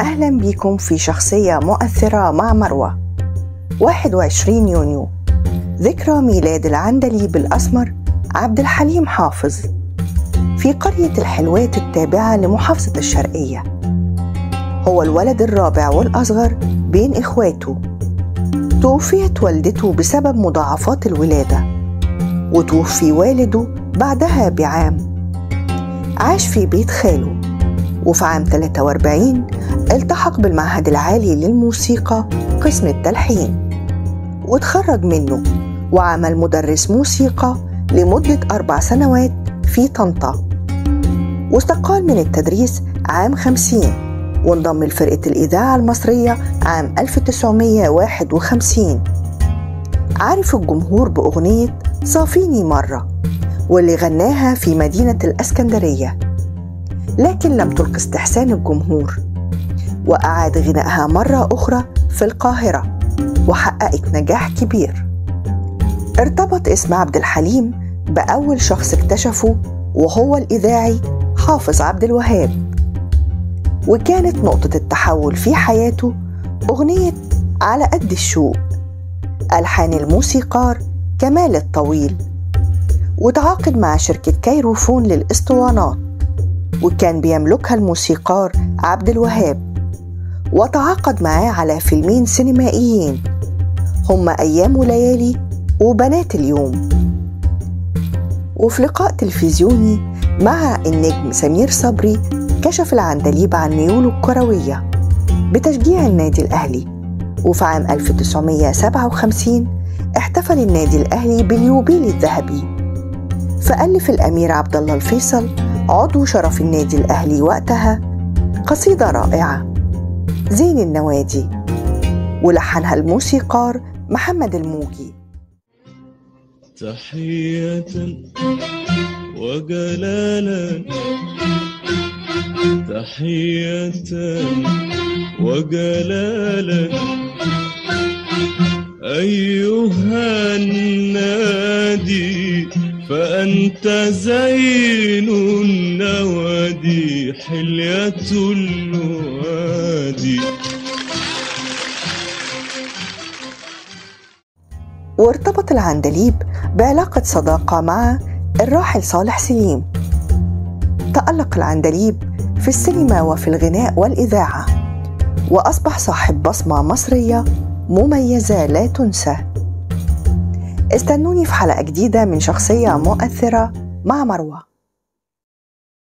أهلا بكم في شخصية مؤثرة مع مروة. 21 يونيو ذكرى ميلاد العندليب الأسمر عبد الحليم حافظ في قرية الحلوات التابعة لمحافظة الشرقية. هو الولد الرابع والأصغر بين إخواته. توفيت والدته بسبب مضاعفات الولادة، وتوفي والده بعدها بعام. عاش في بيت خاله، وفي عام 43 التحق بالمعهد العالي للموسيقى قسم التلحين وتخرج منه، وعمل مدرس موسيقى لمدة 4 سنوات في طنطا، واستقال من التدريس عام 50 وانضم لفرقة الإذاعة المصرية عام 1951. عرف الجمهور بأغنية صافيني مرة، واللي غناها في مدينة الإسكندرية، لكن لم تلق استحسان الجمهور، وأعاد غنائها مرة أخرى في القاهرة وحققت نجاح كبير. ارتبط اسم عبد الحليم بأول شخص اكتشفه، وهو الإذاعي حافظ عبد الوهاب، وكانت نقطة التحول في حياته أغنية على قد الشوق ألحان الموسيقار كمال الطويل، وتعاقد مع شركة كيروفون للإسطوانات، وكان بيملكها الموسيقار عبد الوهاب، وتعاقد معاه على فيلمين سينمائيين هما أيام وليالي وبنات اليوم. وفي لقاء تلفزيوني مع النجم سمير صبري كشف العندليب عن ميوله الكروية بتشجيع النادي الأهلي. وفي عام 1957 احتفل النادي الأهلي باليوبيل الذهبي، فألف الأمير عبد الله الفيصل عضو شرف النادي الأهلي وقتها قصيدة رائعة زين النوادي، ولحنها الموسيقار محمد الموجي. تحية وجلالا، تحية وجلالا أيها النادي، فأنت زين النوادي حلية الوادي. وارتبط العندليب بعلاقة صداقة مع الراحل صالح سليم. تألق العندليب في السينما وفي الغناء والإذاعة، وأصبح صاحب بصمة مصرية مميزة لا تنسى. استنوني في حلقة جديدة من شخصية مؤثرة مع مروة.